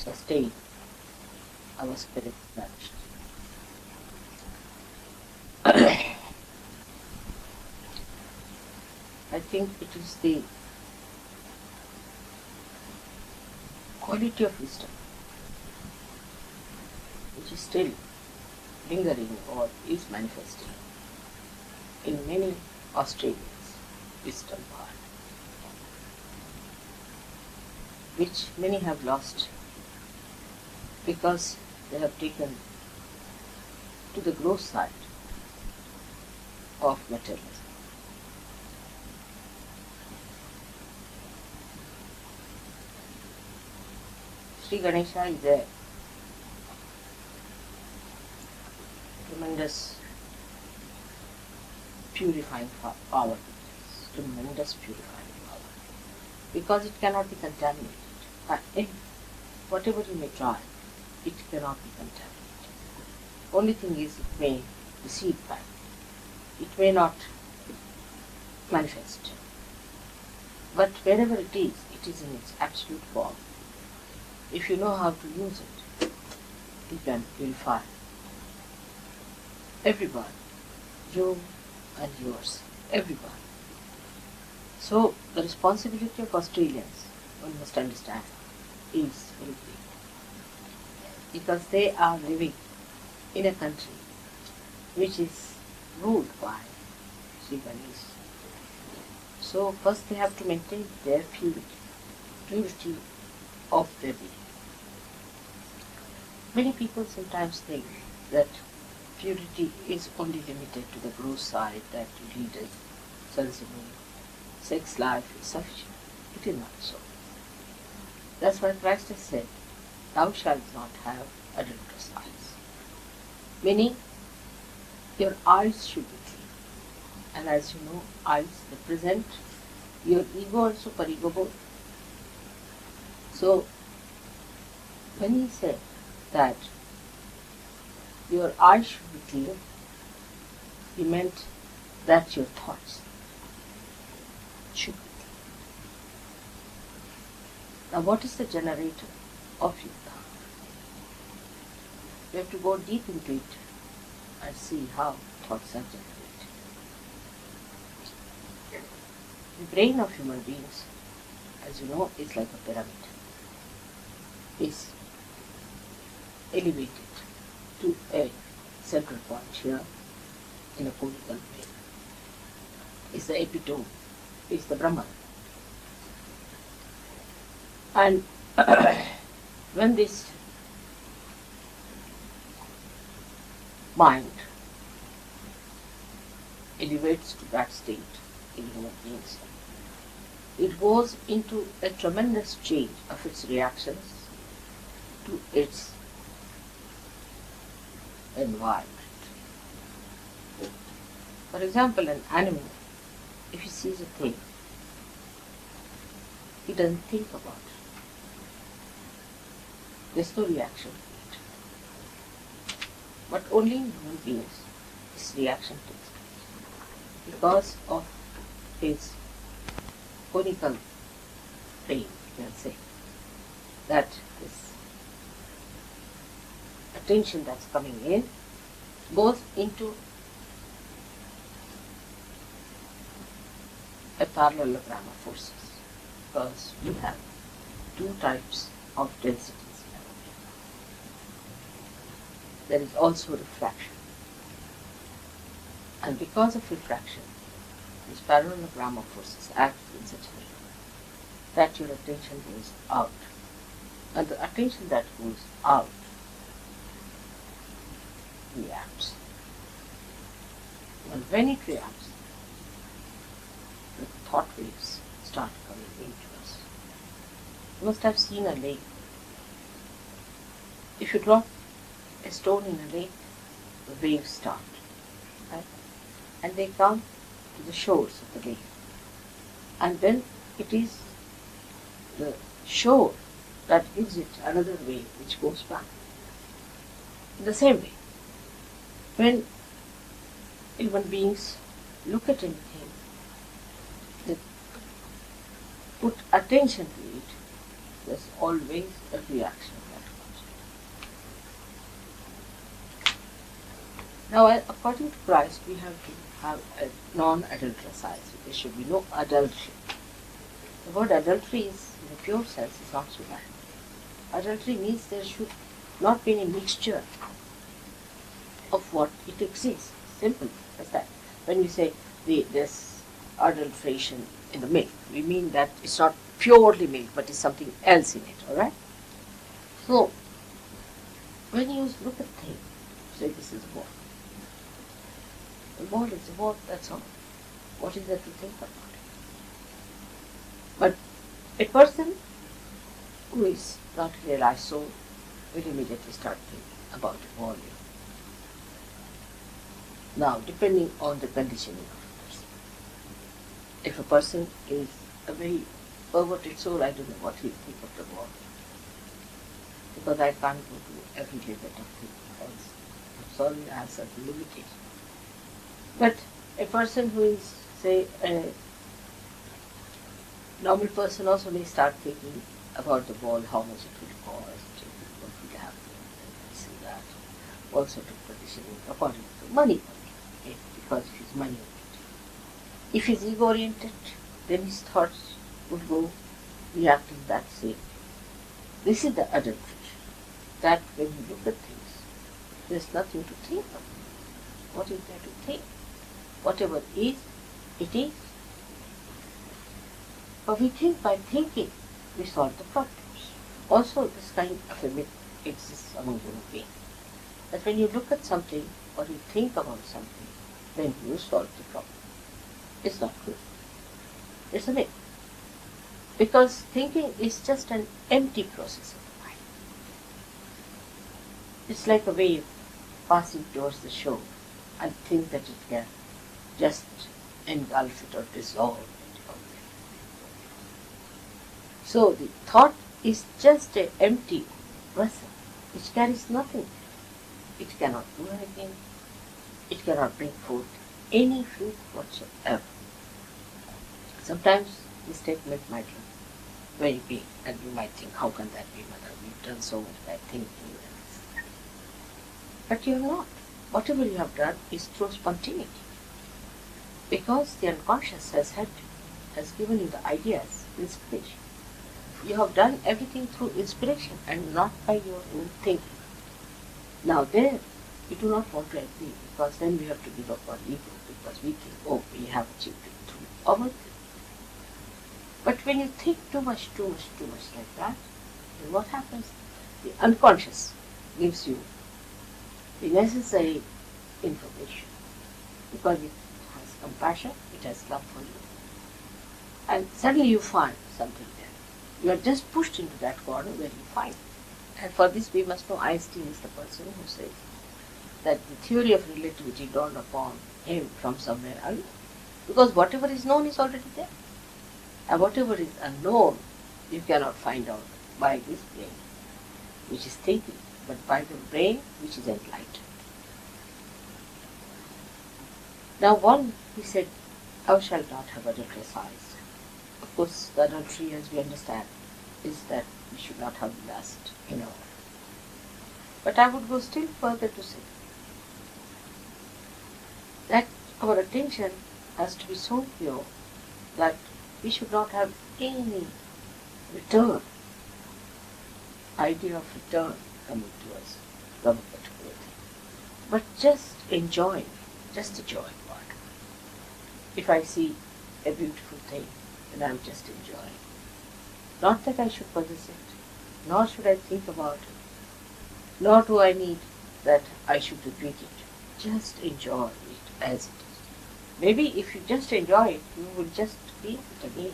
sustain our spirit nourished. I think it is the quality of wisdom which is still lingering or is manifesting in many Australians' wisdom part, which many have lost because they have taken to the gross side of materialism. Sri Ganesha is a tremendous purifying power, tremendous purifying power, because it cannot be contaminated. Whatever you may try, it cannot be contaminated. Only thing is, it may recede back. It may not manifest. But wherever it is in its absolute form. If you know how to use it, you can purify everyone, you and yours, everyone. So the responsibility of Australians, one must understand, is very big, because they are living in a country which is ruled by Sri Ganesha. So first they have to maintain their purity of their being. Many people sometimes think that purity is only limited to the gross side, that you lead a sensible sex life is sufficient. It is not so. That's why Christ has said, "Thou shalt not have adulterous eyes." Meaning, your eyes should be clean. And as you know, eyes represent your ego and superego both. So, when he said that your eyes should be clear, he meant that your thoughts should be clear. Now, what is the generator of your thought? You have to go deep into it and see how thoughts are generated. The brain of human beings, as you know, is like a pyramid. Is elevated to a central point here in a conical way. Is the epitome, is the Brahman. And when this mind elevates to that state in human beings, it goes into a tremendous change of its reactions to its environment. For example, an animal, if he sees a thing, he doesn't think about it. There's no reaction to it. But only in human beings, this reaction takes place because of his conical brain, you can say, that this attention that's coming in goes into a parallelogram of forces, because we have two types of densities in our brain. There is also refraction, and because of refraction, this parallelogram of forces acts in such a way that your attention goes out, and the attention that goes out reacts. And when it reacts, the thought waves start coming into us. You must have seen a lake. If you drop a stone in a lake, the waves start, right? And they come to the shores of the lake. And then it is the shore that gives it another wave which goes back. In the same way, when human beings look at anything, they put attention to it, there's always a reaction that Now, according to Christ, we have to have a non-adulterous eyes. There should be no adultery. The word adultery is, in a pure sense, is not so bad. Adultery means there should not be any mixture of what it exists. Simple as that. When we say there's adulteration in the milk, we mean that it's not purely milk, but it's something else in it, alright? So, when you look at things, say this is a ball. The ball is a ball, that's all. What is there to think about it? But a person who is not realized so will immediately start thinking about the volume. Now, depending on the conditioning of a person. If a person is a very perverted soul, I don't know what he'll think of the ball. Because I can't go to every level of things else. I'm sorry, I have certain limitations. But a person who is, say, a normal person also may start thinking about the ball, how much it will cost, what will happen, and this and that. All sort of conditioning according to money, because it is money oriented. If he is ego oriented, then his thoughts would go reacting that same. This is the adultery. That when you look at things, there is nothing to think of. What is there to think? Whatever is, it is. But we think by thinking, we solve the problems. Also, this kind of a myth exists among human beings. That when you look at something or you think about something, then you solve the problem. It's not good. It's a myth. Because thinking is just an empty process of the mind. It's like a wave passing towards the shore and think that it can just engulf it or dissolve it. So the thought is just an empty vessel which carries nothing. It cannot do anything. It cannot bring forth any fruit whatsoever. Sometimes the statement might look very big and you might think, how can that be, mother? We've done so much bad thinking. But you are not. Whatever you have done is through spontaneity. Because the unconscious has given you the ideas, inspiration. You have done everything through inspiration and not by your own thinking. Now there, we do not want to agree because then we have to give up our ego because we think, oh, we have achieved it through our thinking. But when you think too much like that, then what happens? The unconscious gives you the necessary information because it has compassion, it has love for you. And suddenly you find something there. You are just pushed into that corner where you find. And for this we must know Einstein is the person who says that the theory of relativity dawned upon him from somewhere unknown. Because whatever is known is already there. And whatever is unknown, you cannot find out by this brain, which is thinking, but by the brain which is enlightened. Now one, he said, thou shalt not have adulterous eyes. Of course, the adultery, as we understand, is that we should not have lust in our life. But I would go still further to say that our attention has to be so pure that we should not have any return, idea of return coming to us from a particular thing. But just enjoying what. If I see a beautiful thing, then I'm just enjoying. Not that I should possess it, nor should I think about it, nor do I need that I should repeat it. Just enjoy it as it is. Maybe if you just enjoy it, you will just feel it again.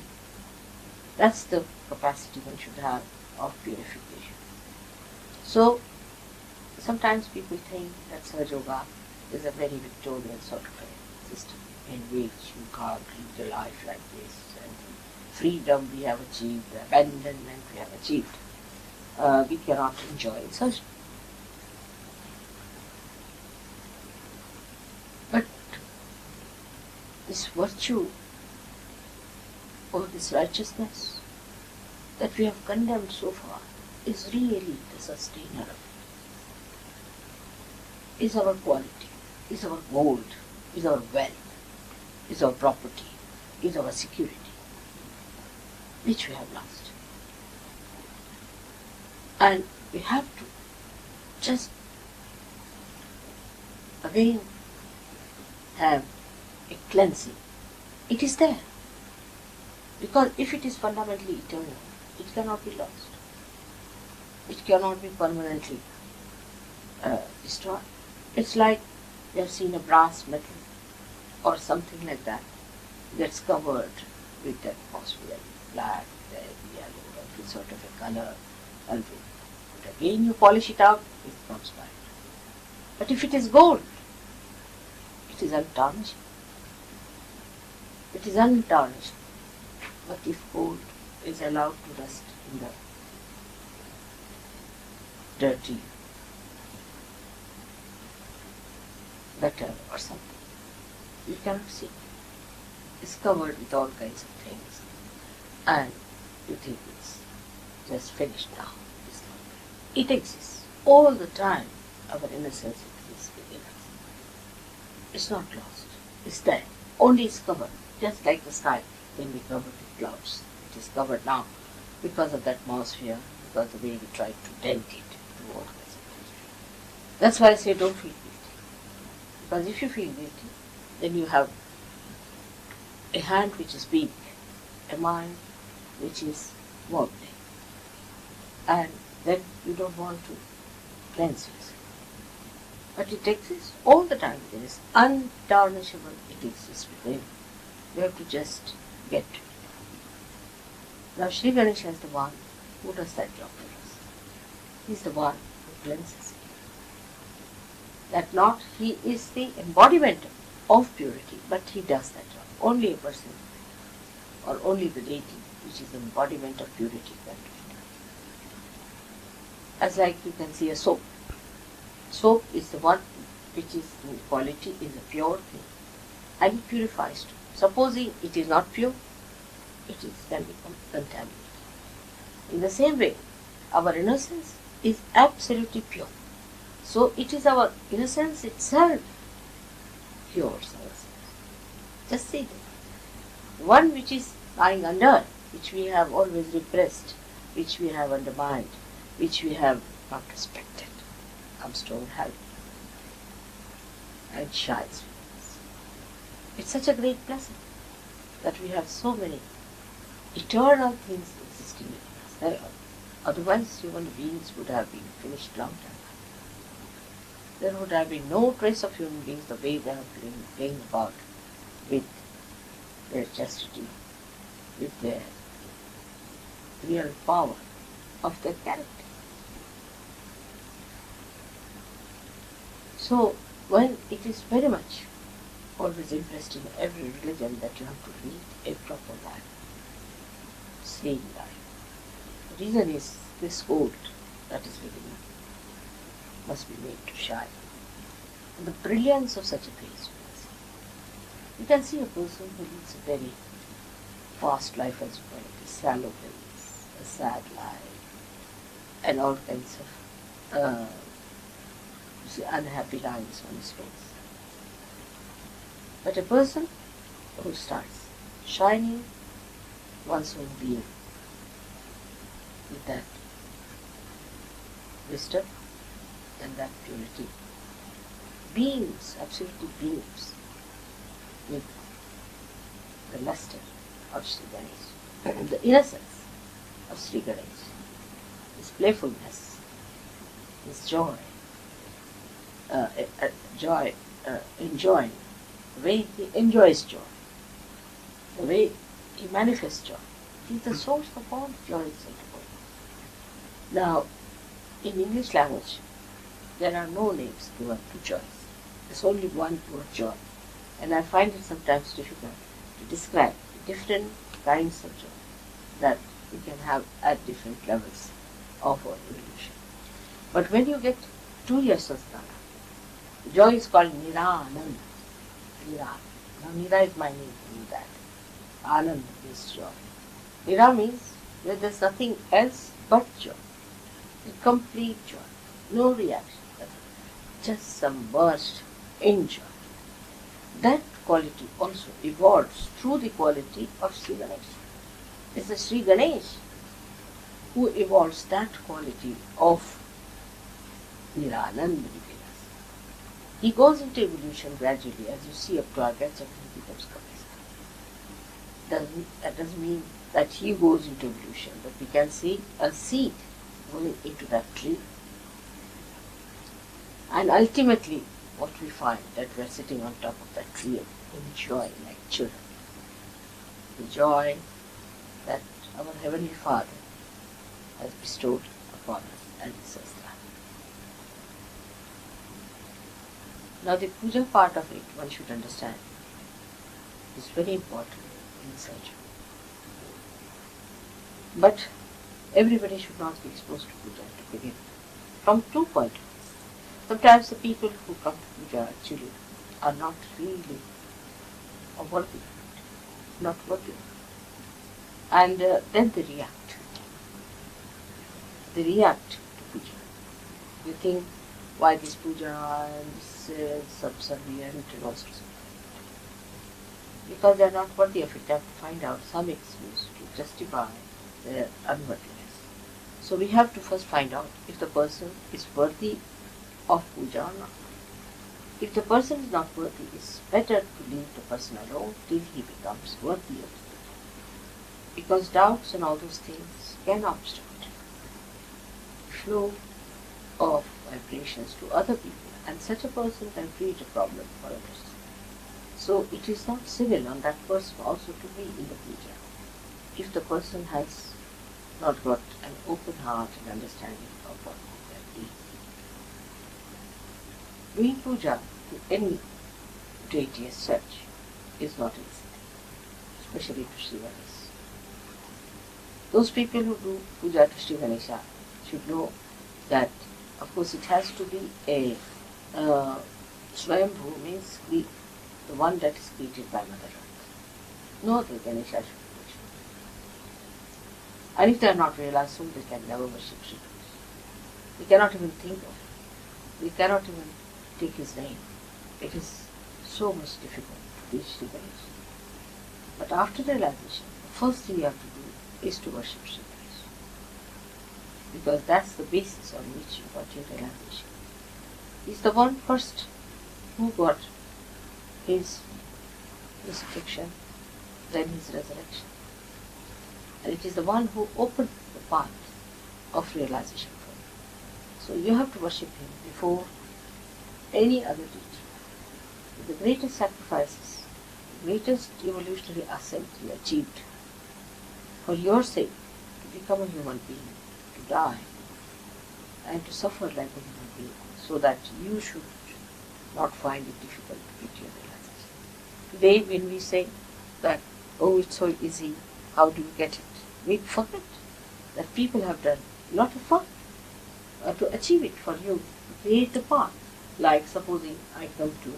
That's the capacity one should have of purification. So, sometimes people think that Sahaja Yoga is a very Victorian sort of a system in which you can't live your life like this, and freedom we have achieved, abandonment we have achieved. We cannot enjoy such. But this virtue or this righteousness that we have condemned so far is really the sustainer of it, is our quality. is our gold, is our wealth, is our property, is our security, which we have lost. And we have to just again have a cleansing. It is there. Because if it is fundamentally eternal, it cannot be lost. It cannot be permanently destroyed. It's like you have seen a brass metal or something like that gets covered with atmosphere, black, red, yellow, every sort of a color. But again you polish it out, it comes back. But if it is gold, it is untarnished. It is untarnished. But if gold is allowed to rust in the dirty gutter or something, you cannot see. It's covered with all kinds of things, and you think it's just finished now. It's not. It exists all the time. Our innocence exists within us. It's not lost. It's there. Only it's covered, just like the sky can be covered with clouds. It is covered now because of the atmosphere, because of the way we try to dent it to all kinds of things. That's why I say don't feel guilty. Because if you feel guilty, then you have a hand which is weak, a mind which is wobbly, and then you don't want to cleanse yourself. But it exists all the time. It is untarnishable. It exists within. You have to just get to it. Now Sri Ganesha is the one who does that job for us. He is the one who cleanses it. That not he is the embodiment of purity, but he does that job. Only a person or only the deity which is the embodiment of purity can do it. As like you can see a soap. Soap is the one which is in quality, is a pure thing, and it purifies too. Supposing it is not pure, it can become contaminated. In the same way, our innocence is absolutely pure. So it is our innocence itself cures ourselves. Just see that. The one which is lying under, which we have always repressed, which we have undermined, which we have not respected, comes to our help and shines with us. It's such a great blessing that we have so many eternal things existing within us. Otherwise, human beings would have been finished long time. There would have been no trace of human beings the way they have been playing about with their chastity, with their real power of their character. So, when it is very much always impressed in every religion that you have to lead a proper life, sane life. The reason is this gold that is within you must be made to shine. And the brilliance of such a place. You can see a person who leads a very fast life as well, a shallow place, a sad life, and all kinds of unhappy lines on his face. But a person who starts shining one's own being with that wisdom and that purity, beams, absolutely beams with the luster of Sri Ganesha, the innocence of Sri Ganesha, his playfulness, his joy, enjoying, the way he enjoys joy, the way he manifests joy. He is the source of all joy in the world. Now, in English language, there are no names given to joy. There's only one word, joy. And I find it sometimes difficult to describe the different kinds of joy that we can have at different levels of our evolution. But when you get 2 years of Nara, joy is called Nira Anand. Nira. Now Nira is my name in that. Anand means joy. Nira means where there's nothing else but joy. A complete joy. No reaction. Just submerged enjoy. That quality also evolves through the quality of Sri Ganesha. It's the Sri Ganesh who evolves that quality of Niranand within us. He goes into evolution gradually, as you see up to our Gachak, he becomes Kapisa. That doesn't mean that he goes into evolution, but we can see a seed going into that tree. And ultimately, what we find that we are sitting on top of that tree enjoying like children. The joy that our Heavenly Father has bestowed upon us and His Sastra. Now the puja part of it, one should understand, is very important in surgery. But everybody should not be exposed to puja to begin from 2 points. Sometimes the people who come to puja actually are not really worthy, not worthy. And then they react. They react to puja. They think, why this puja and this subservient and all sorts of things. Because they are not worthy of it, they have to find out some excuse to justify their unworthiness. So we have to first find out if the person is worthy of puja or not. If the person is not worthy, it's better to leave the person alone till he becomes worthy of the puja. Because doubts and all those things can obstruct the flow of vibrations to other people, and such a person can create a problem for others. So it is not civil on that person also to be in the puja if the person has not got an open heart and understanding of what puja is. Doing puja to any deity as such is not easy, especially to Sri Ganesha. Those people who do puja to Sri Ganesha should know that, of course, it has to be a Swayambhu, means the one that is created by Mother Earth. No other Ganesha should be worshipped. And if they are not realized so, they can never worship Sri Ganesha. We cannot even think of it. We cannot even take his name. It is so much difficult to reach Sri Ganesha. But after realization, the first thing you have to do is to worship Sri Ganesha. Because that's the basis on which you got your realization. He's the one first who got his crucifixion, then his resurrection. And it is the one who opened the path of realization for you. So you have to worship him before any other deity. The greatest sacrifices, the greatest evolutionary ascent he achieved for your sake, to become a human being, to die, and to suffer like a human being, so that you should not find it difficult to get your realization. Today when we say that, oh, it's so easy, how do you get it? We forget that people have done a lot of work to achieve it for you, to create the path. Like supposing I come to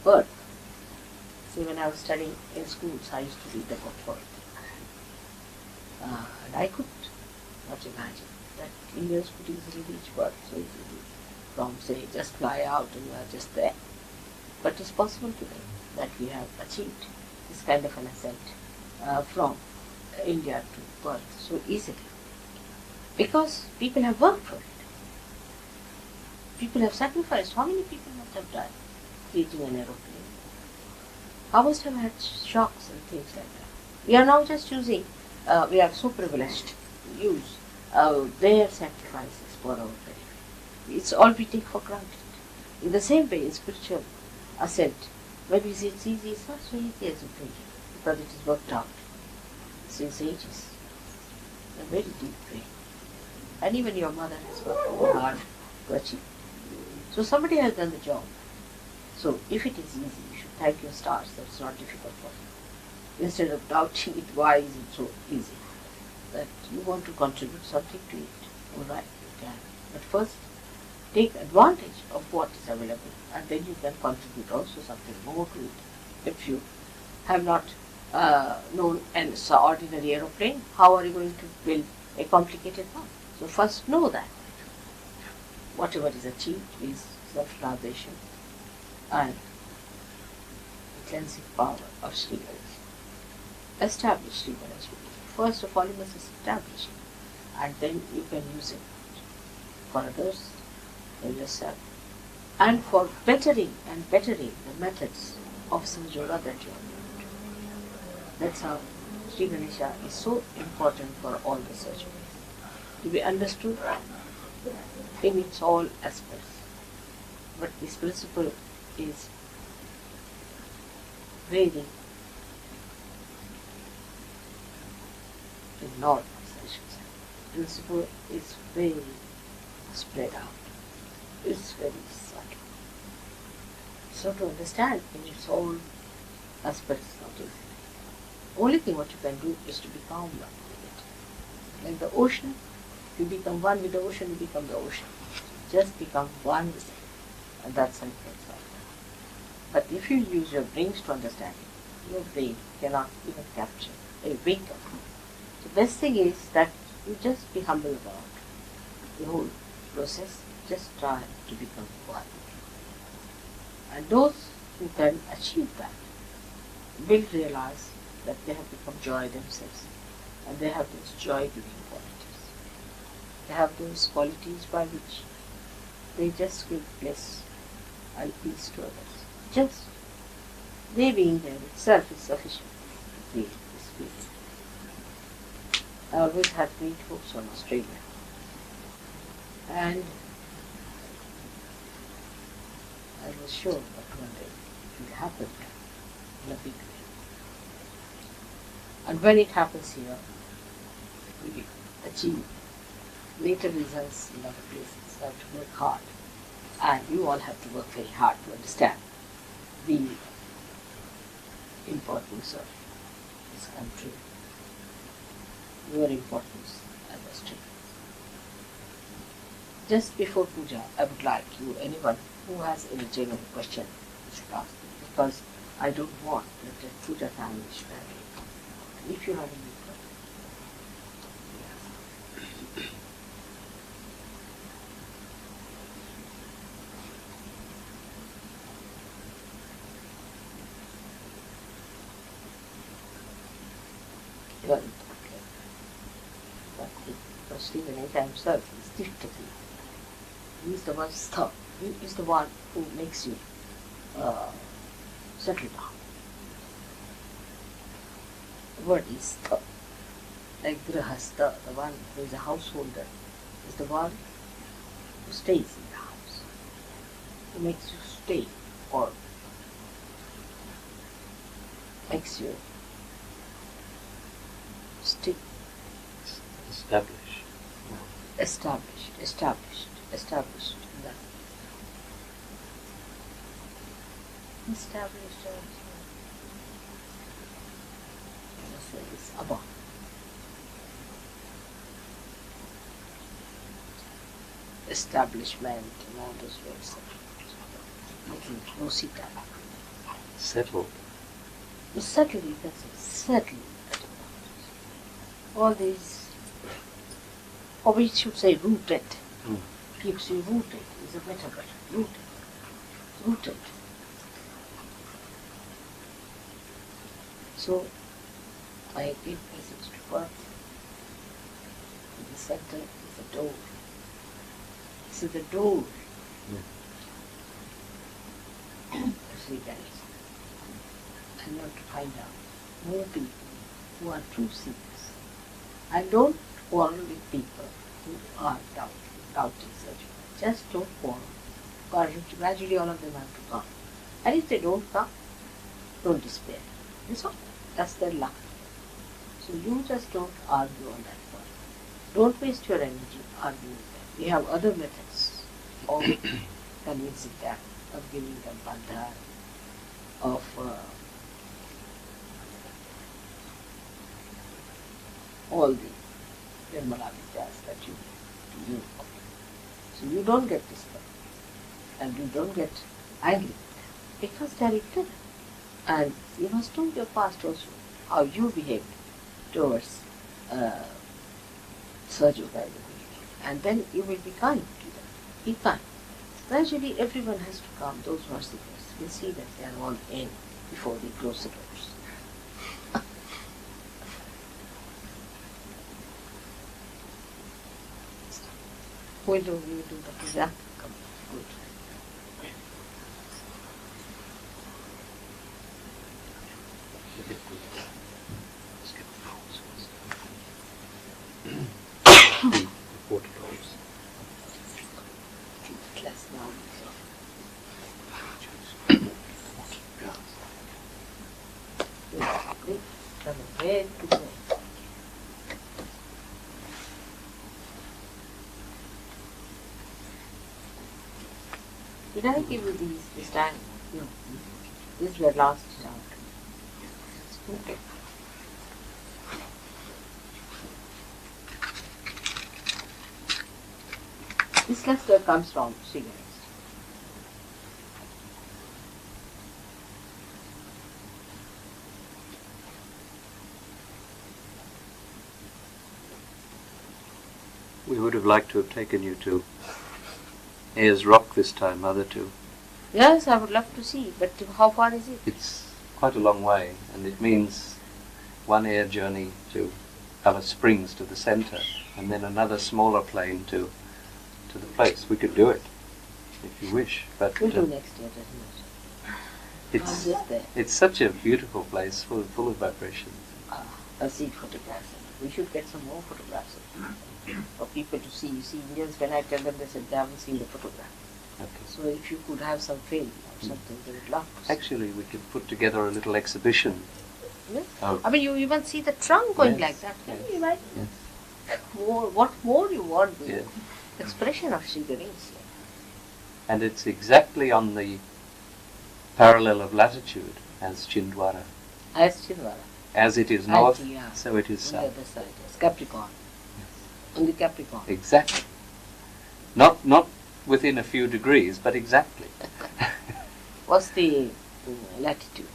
Perth. So when I was studying in schools, I used to read about Perth. And I could not imagine that Indians could easily reach Perth so easily from, say, just fly out and you are just there. But it's possible today that we have achieved this kind of an ascent from India to Perth so easily. Because people have worked for it. People have sacrificed. How many people must have died creating an aeroplane? How must have had shocks and things like that? We are now just using, we are so privileged to use their sacrifices for our benefit. It's all we take for granted. In the same way, in spiritual ascent, when we say it's easy, it's not so easy as you think, because it is worked out since ages, a very deep way. And even your mother has worked very hard to achieve. So somebody has done the job. So if it is easy, you should thank your stars that it's not difficult for you. Instead of doubting it, why is it so easy? That you want to contribute something to it. All right, you can. But first, take advantage of what is available, and then you can contribute also something more to it. If you have not known an ordinary aeroplane, how are you going to build a complicated one? So first know that whatever is achieved is self-realization, and the cleansing power of Sri Ganesha. Establish Sri Ganesha. First of all, you must establish it, and then you can use it for others, for yourself, and for bettering the methods of Sanj Yoga that you have learned. That's how Sri Ganesha is so important for all the searchers to be understood in its all aspects. But this principle is very enormous, I should say. Principle is very spread out. It's very subtle. So to understand in its all aspects is not easy. Only thing what you can do is to become one with it. Like the ocean, if you become one with the ocean, you become the ocean. Just become one with it. And that's something like that. But if you use your brains to understand it, your brain cannot even capture a wake up. The best thing is that you just be humble about the whole process. Just try to become one. And those who can achieve that will realize that they have become joy themselves, and they have those joy-giving qualities. They have those qualities by which they just give bliss and peace to others. Just they being there itself is sufficient to create this peace. I always had great hopes on Australia, and I was sure that one day it will happen in a big way. And when it happens here, we will achieve greater results in other places. You have to work hard, and you all have to work very hard to understand the importance of this country, your importance as Australians. Just before Puja, I would like you, anyone who has any genuine question, should ask me, because I don't want that at Puja time we should have it. If you have any question, yes. Well, okay. But because Sri Ganesha himself is Tishtati. He is the one stop. He is the one who makes you settle down. The word is stha. Like Grahastha, the one who is a householder, is the one who stays in the house, who makes you stay or makes you stick. Established. That. Established is above. Establishment and all those words. Making Rosita. Settled. Settled, you can say, settled. All these, or we should say rooted. Keeps you rooted is a better word. Rooted. So, I give message to Perth. In the center is a door. This is the door. Sri Ganesha. I want to find out more people who are true seekers. And don't quarrel with people who are doubting surgery. Just don't quarrel. Because gradually all of them have to come. And if they don't come, don't despair. That's all. That's their luck. So you just don't argue on that point. Don't waste your energy arguing with them. We have other methods of convincing them, of giving them bandha, of all the Nirmala Vidyas that you do. So you don't get disturbed and you don't get angry with them because they are ignorant. And you must know your past also, how you behaved towards Sahaja Yoga, and then you will be kind to them. Be kind. Gradually everyone has to come, those who are seekers. We'll see that they are all in before they close the doors. We will do the puja. Come, good. The water drops. Less now. Come very good. Did I give you these this time? No. These were last out. Okay. This cluster comes from Sri Ganesha. We would have liked to have taken you to Ayers Rock this time, Mother, too. Yes, I would love to see, but how far is it? It's quite a long way, and it means one air journey to Alice Springs to the centre, and then another smaller plane to the place. We could do it, if you wish, but We'll do next year, doesn't it? it's Just there. it's such a beautiful place, full of vibrations. I'll see photographs. We should get some more photographs for people to see. You see, Indians, when I tell them, they said they haven't seen the photograph. Okay. So if you could have some film or something, they would love to see. Actually, we could put together a little exhibition. Yes. Of, I mean, you even see the trunk going Yes, like that. Can yes, you imagine? yes. What more you want? The Yes. expression of Sri Ganesha. And it's exactly on the parallel of latitude as Chindwara. As Chindwara. As it is north, yeah. so it is On the south. other side, yes. Capricorn. On the Capricorn. Exactly. Not within a few degrees, but exactly. What's the latitude?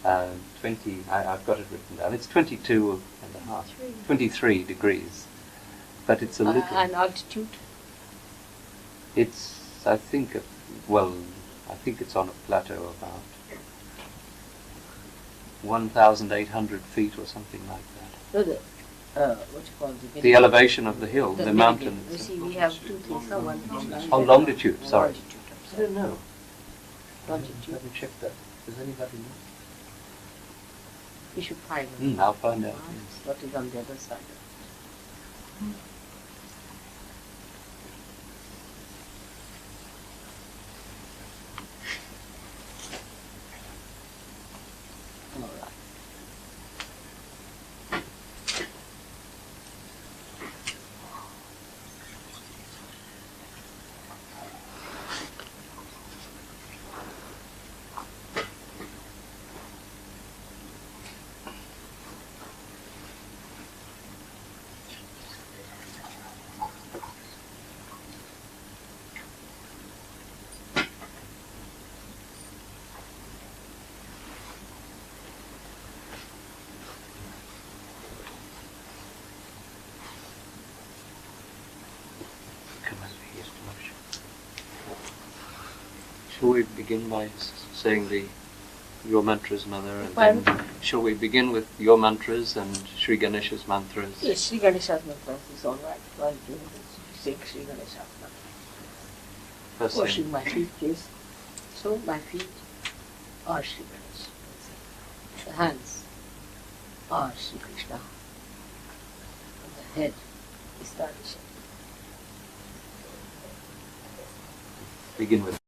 20, I've got it written down. It's 22 and a half, 23 degrees. But it's a little. And altitude? It's, I think it's on a plateau about 1,800 feet or something like that. No, the what you call The elevation of the hill, the meridian. mountain. You see, we have two things. No, one Oh, longitude, sorry. Longitude, I'm I sorry. don't know. Longitude. Let me check that. Does anybody know? We should find out. I'll find out. What is on the other side? All right. Shall we begin by saying your mantras, Mother, and Pardon? then shall we begin with your mantras and Sri Ganesha's mantras? Yes, Sri Ganesha's mantra is all right. While doing this, sing Sri Ganesha's mantra. First Washing thing. my feet, please. So my feet are Sri Ganesha. The hands are Sri Krishna. And the head is Ganesha. Begin with